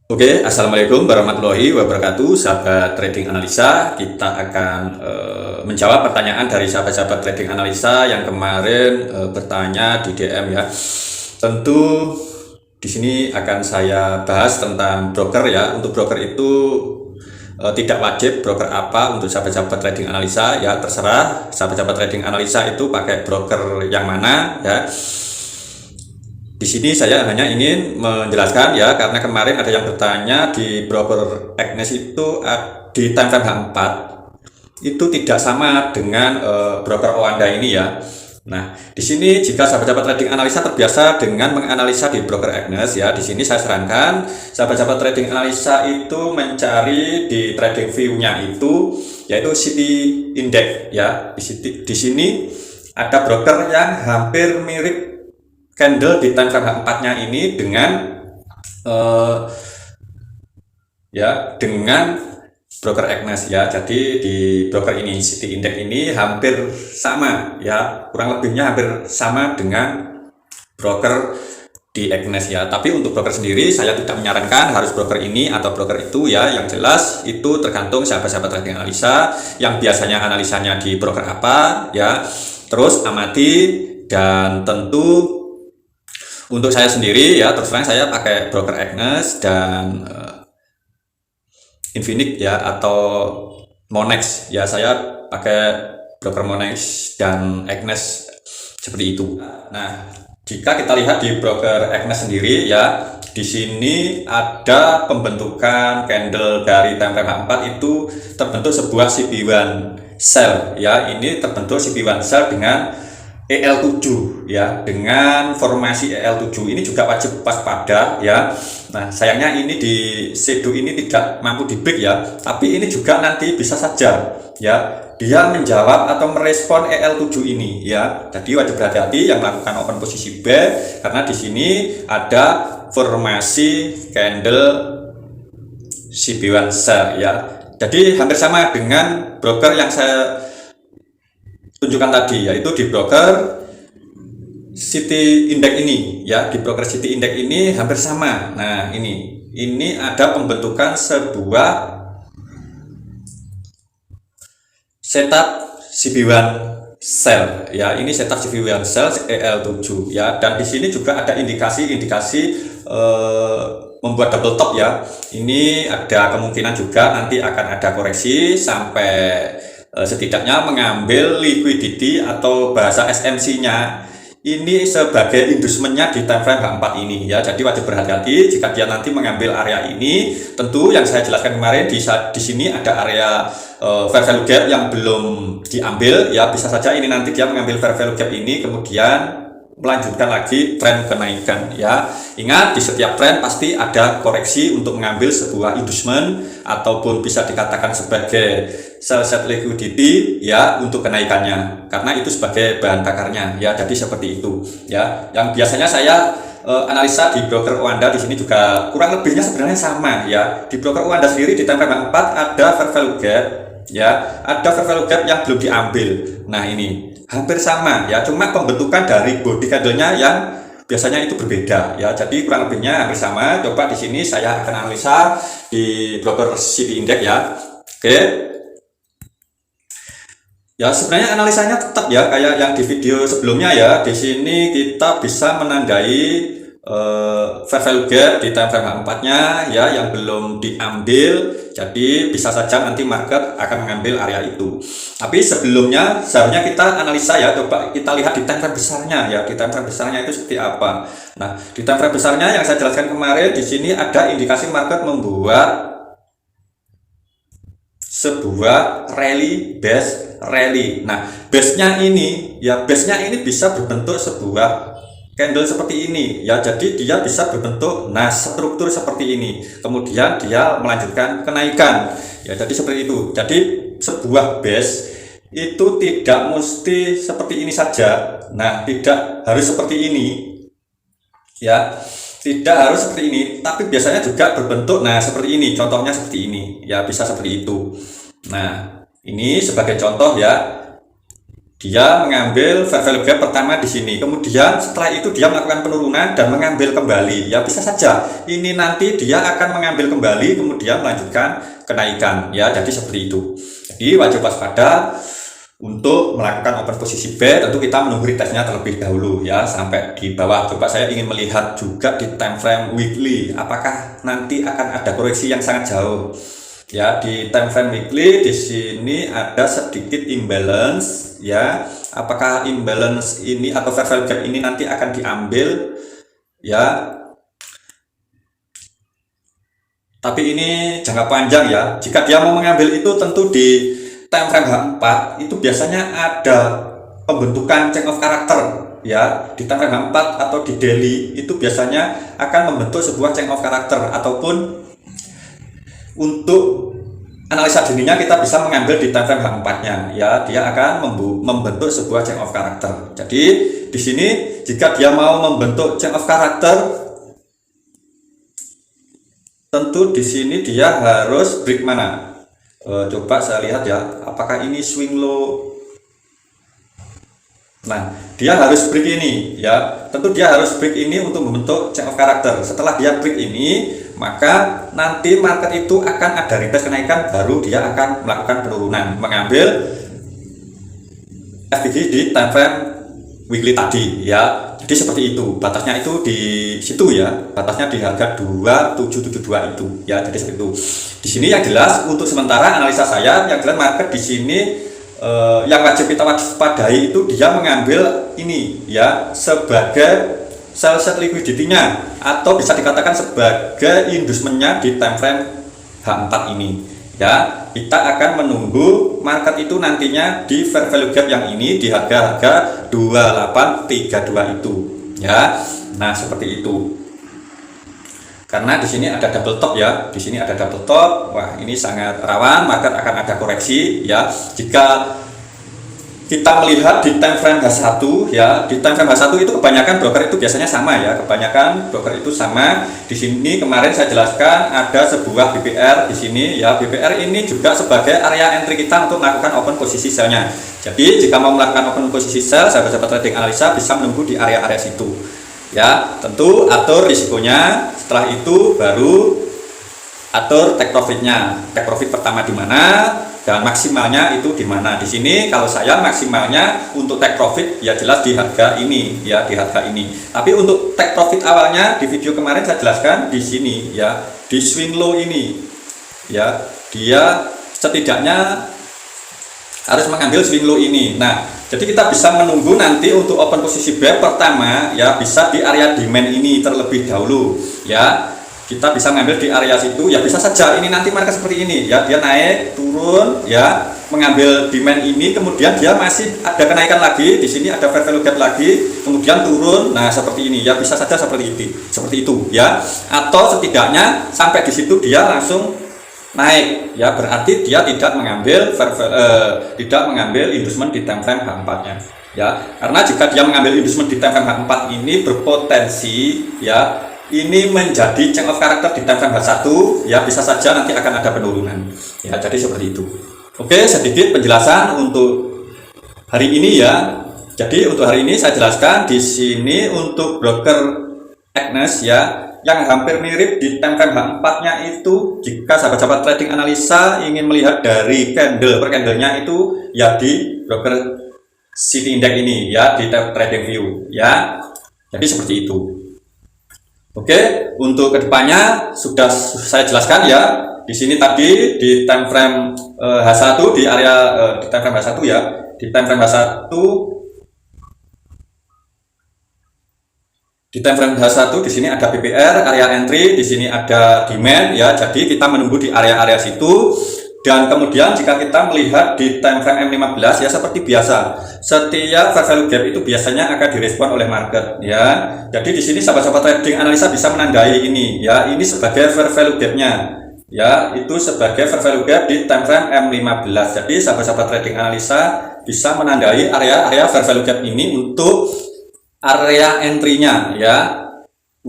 Oke, assalamualaikum warahmatullahi wabarakatuh, sahabat trading analisa. Kita akan menjawab pertanyaan dari sahabat-sahabat trading analisa yang kemarin bertanya di DM ya. Tentu di sini akan saya bahas tentang broker ya. Untuk broker itu tidak wajib broker apa untuk sahabat-sahabat trading analisa ya, terserah sahabat-sahabat trading analisa itu pakai broker yang mana ya. Di sini saya hanya ingin menjelaskan ya, karena kemarin ada yang bertanya di broker Agnes itu di time frame H4 itu tidak sama dengan broker Oanda ini ya. Nah, di sini jika sahabat-sahabat trading analisa terbiasa dengan menganalisa di broker Agnes ya, di sini saya sarankan sahabat-sahabat trading analisa itu mencari di trading view-nya itu yaitu City Index ya. Di sini ada broker yang hampir mirip candle di time frame H4-nya ini dengan dengan broker Agnes ya. Jadi di broker ini City Index ini hampir sama ya, kurang lebihnya hampir sama dengan broker di Agnes ya. Tapi untuk broker sendiri saya tidak menyarankan harus broker ini atau broker itu ya. Yang jelas itu tergantung sahabat-sahabat trading analisa yang biasanya analisanya di broker apa ya. Terus amati, dan tentu untuk saya sendiri ya, terus terang saya pakai broker Agnes dan Infinix ya, atau Monex ya. Saya pakai broker Monex dan Agnes seperti itu. Nah, jika kita lihat di broker Agnes sendiri ya, di sini ada pembentukan candle dari time frame H4 itu terbentuk sebuah CB1 sell ya. Ini terbentuk CB1 sell dengan EL7 ya, dengan formasi EL7 ini juga wajib waspada ya. Nah, sayangnya ini di shadow ini tidak mampu di break ya, tapi ini juga nanti bisa saja ya dia menjawab atau merespon EL7 ini ya. Jadi wajib berhati-hati yang melakukan open posisi B, karena di sini ada formasi candle CB1 sell ya. Jadi hampir sama dengan broker yang saya tunjukkan tadi, yaitu di broker City Index ini ya. Di broker City Index ini hampir sama. Nah, ini ada pembentukan sebuah setup CB1 sell ya. Ini setup CB1 sell EL7 ya, dan di sini juga ada indikasi membuat double top ya. Ini ada kemungkinan juga nanti akan ada koreksi sampai setidaknya mengambil liquidity atau bahasa SMC-nya ini sebagai inducementnya di time frame H4 ini ya. Jadi wajib berhati-hati jika dia nanti mengambil area ini. Tentu yang saya jelaskan kemarin di sini ada area fair value gap yang belum diambil ya. Bisa saja ini nanti dia mengambil fair value gap ini kemudian melanjutkan lagi tren kenaikan ya. Ingat, di setiap tren pasti ada koreksi untuk mengambil sebuah inducement ataupun bisa dikatakan sebagai sell set liquidity ya untuk kenaikannya, karena itu sebagai bahan bakarnya ya. Jadi seperti itu ya. Yang biasanya saya analisa di broker Oanda di sini juga kurang lebihnya sebenarnya sama ya. Di broker Oanda sendiri di time frame 4 ada fair value gap ya, ada fair value gap yang belum diambil. Nah, ini hampir sama ya, cuma pembentukan dari body candle-nya yang biasanya itu berbeda ya. Jadi kurang lebihnya hampir sama. Coba di sini saya akan analisa di broker CB Index ya. Oke. Ya, sebenarnya analisanya tetap ya kayak yang di video sebelumnya ya. Di sini kita bisa menandai fair value gap di time frame H4-nya ya yang belum diambil. Jadi bisa saja nanti market akan mengambil area itu. Tapi sebelumnya seharusnya kita analisa ya. Coba kita lihat di time frame besarnya ya. Di time frame besarnya itu seperti apa. Nah, di time frame besarnya yang saya jelaskan kemarin, di sini ada indikasi market membuat sebuah rally, base rally. Nah, base-nya ini ya, base-nya ini bisa berbentuk sebuah candle seperti ini ya. Jadi dia bisa berbentuk struktur seperti ini, kemudian dia melanjutkan kenaikan ya. Jadi seperti itu. Jadi sebuah base itu tidak mesti seperti ini saja. Nah, tidak harus seperti ini ya, tidak harus seperti ini, tapi biasanya juga berbentuk seperti ini. Contohnya seperti ini ya, bisa seperti itu. Nah, ini sebagai contoh ya. dia mengambil fair value gap pertama di sini, kemudian setelah itu dia melakukan penurunan dan mengambil kembali. Ya bisa saja ini nanti dia akan mengambil kembali kemudian melanjutkan kenaikan ya. Jadi seperti itu. Jadi wajib waspada untuk melakukan open posisi B. Tentu kita menunggu retestnya terlebih dahulu ya sampai di bawah. Coba saya ingin melihat juga di time frame weekly apakah nanti akan ada koreksi yang sangat jauh. Ya, di time frame weekly di sini ada sedikit imbalance ya. Apakah imbalance ini atau fair value gap ini nanti akan diambil ya. Tapi ini jangka panjang ya. Jika dia mau mengambil itu tentu di time frame H4 itu biasanya ada pembentukan change of character ya. Di time frame H4 atau di daily itu biasanya akan membentuk sebuah change of character, ataupun untuk analisa dininya kita bisa mengambil di time frame H4-nya ya, dia akan membentuk sebuah change of character. Jadi di sini jika dia mau membentuk change of character, tentu di sini dia harus break mana? Coba saya lihat ya, apakah ini swing low. Nah, dia harus break ini ya. Tentu dia harus break ini untuk membentuk change of character. Setelah dia break ini, maka nanti market itu akan ada retest kenaikan, baru dia akan melakukan penurunan, mengambil FVG di time frame weekly tadi ya. Jadi seperti itu. Batasnya itu di situ ya. Batasnya di harga 2772 itu ya. Jadi seperti itu. Di sini yang jelas untuk sementara analisa saya, yang jelas market di sini yang wajib kita waspadai itu dia mengambil ini ya sebagai sell set liquidity-nya, atau bisa dikatakan sebagai inducementnya di time frame H4 ini ya. Kita akan menunggu market itu nantinya di fair value gap yang ini di harga-harga 2832 itu ya. Nah seperti itu. Karena di sini ada double top ya, di sini ada double top. Wah, ini sangat rawan market akan ada koreksi ya. Jika kita melihat di time frame H1 ya, di time frame H1 itu kebanyakan broker itu biasanya sama ya, kebanyakan broker itu sama. Di sini kemarin saya jelaskan ada sebuah BPR di sini ya. BPR ini juga sebagai area entry kita untuk melakukan open posisi sell-nya. Jadi jika mau melakukan open posisi sell, sahabat-sahabat trading analisa bisa menunggu di area-area situ. Ya, tentu atur risikonya, setelah itu baru atur take profitnya. Take profit pertama di mana dan maksimalnya itu di mana. Di sini kalau saya maksimalnya untuk take profit ya jelas di harga ini ya, di harga ini. Tapi untuk take profit awalnya di video kemarin saya jelaskan di sini ya, di swing low ini ya, dia setidaknya harus mengambil swing low ini. Nah, jadi kita bisa menunggu nanti untuk open posisi B pertama ya, bisa di area demand ini terlebih dahulu ya. Kita bisa mengambil di area situ ya, bisa saja ini nanti market seperti ini ya, dia naik turun ya, mengambil demand ini, kemudian dia masih ada kenaikan lagi, di sini ada fair value gap lagi, kemudian turun. Nah seperti ini ya, bisa saja seperti itu ya, atau setidaknya sampai di situ dia langsung naik ya, berarti dia tidak mengambil inducement di time frame H4-nya ya. Karena jika dia mengambil inducement di time frame H4 ini berpotensi ya, ini menjadi change of character di time frame H1 ya, bisa saja nanti akan ada penurunan ya. Jadi seperti itu. Oke, sedikit penjelasan untuk hari ini ya. Jadi untuk hari ini saya jelaskan di sini untuk broker Agnes ya, yang hampir mirip di time frame H4-nya itu. Jika sahabat-sahabat trading analisa ingin melihat dari candle per candlenya itu ya di broker City Index ini ya, di trading view ya. Jadi seperti itu. Oke, untuk kedepannya sudah saya jelaskan ya. Di sini tadi di time frame H1 di area di time frame H1 ya, di time frame H1 di time frame H1 di sini ada BPR, area entry, di sini ada demand ya. Jadi kita menunggu di area-area situ. Dan kemudian jika kita melihat di time frame M15 ya, seperti biasa, setiap fair value gap itu biasanya akan direspon oleh market ya. Jadi di sini sahabat-sahabat trading analisa bisa menandai ini ya, ini sebagai fair value gap-nya ya, itu sebagai fair value gap di time frame M15. Jadi sahabat-sahabat trading analisa bisa menandai area-area fair value gap ini untuk area entry-nya ya,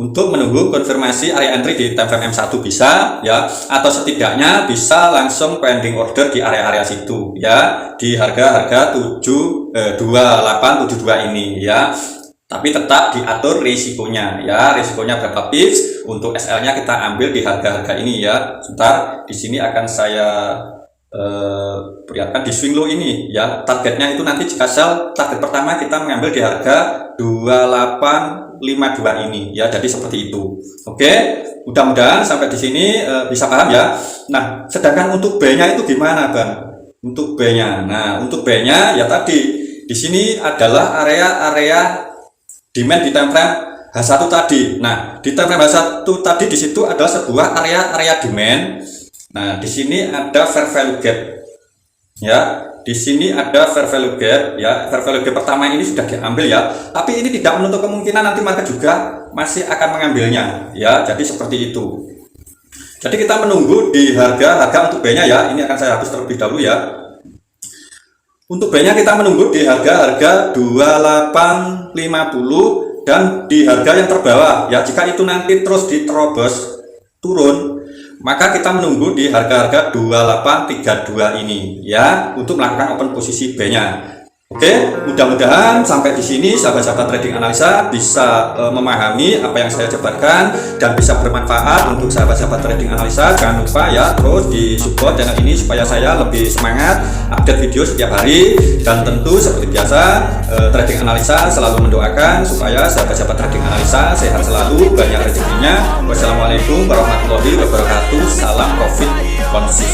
untuk menunggu konfirmasi area entry di time frame M1 bisa ya, atau setidaknya bisa langsung pending order di area-area situ ya, di harga-harga 2872 ini ya. Tapi tetap diatur risikonya ya, risikonya berapa pips. Untuk SL-nya kita ambil di harga-harga ini ya. Sebentar, di sini akan saya perlihatkan di swing low ini ya. Targetnya itu nanti jika sell, target pertama kita mengambil di harga 2852 ini ya. Jadi seperti itu. Oke, mudah-mudahan sampai di sini bisa paham ya. Nah, sedangkan untuk B-nya itu gimana, Bang? Untuk B-nya. Nah, untuk B-nya ya tadi di sini adalah area-area demand di time frame H1 tadi. Nah, di time frame H1 tadi di situ adalah sebuah area demand. Nah, di sini ada fair value gap. Ya, di sini ada fair value gap ya. Fair value gap pertama ini sudah diambil ya. Tapi ini tidak menutup kemungkinan nanti market juga masih akan mengambilnya ya. Jadi seperti itu. Jadi kita menunggu di harga untuk B-nya ya. Ini akan saya hapus terlebih dahulu ya. Untuk B-nya kita menunggu di harga 2850 dan di harga yang terbawah ya. Jika itu nanti terus diterobos turun, maka kita menunggu di harga 2832 ini ya, untuk melakukan open posisi B-nya. Oke, mudah-mudahan sampai di sini sahabat-sahabat trading analisa bisa memahami apa yang saya jabarkan dan bisa bermanfaat untuk sahabat-sahabat trading analisa. Jangan lupa ya terus di support channel ini supaya saya lebih semangat update video setiap hari, dan tentu seperti biasa trading analisa selalu mendoakan supaya sahabat-sahabat trading analisa sehat selalu, banyak rezekinya. Wassalamualaikum warahmatullahi wabarakatuh. Salam profit konsisten.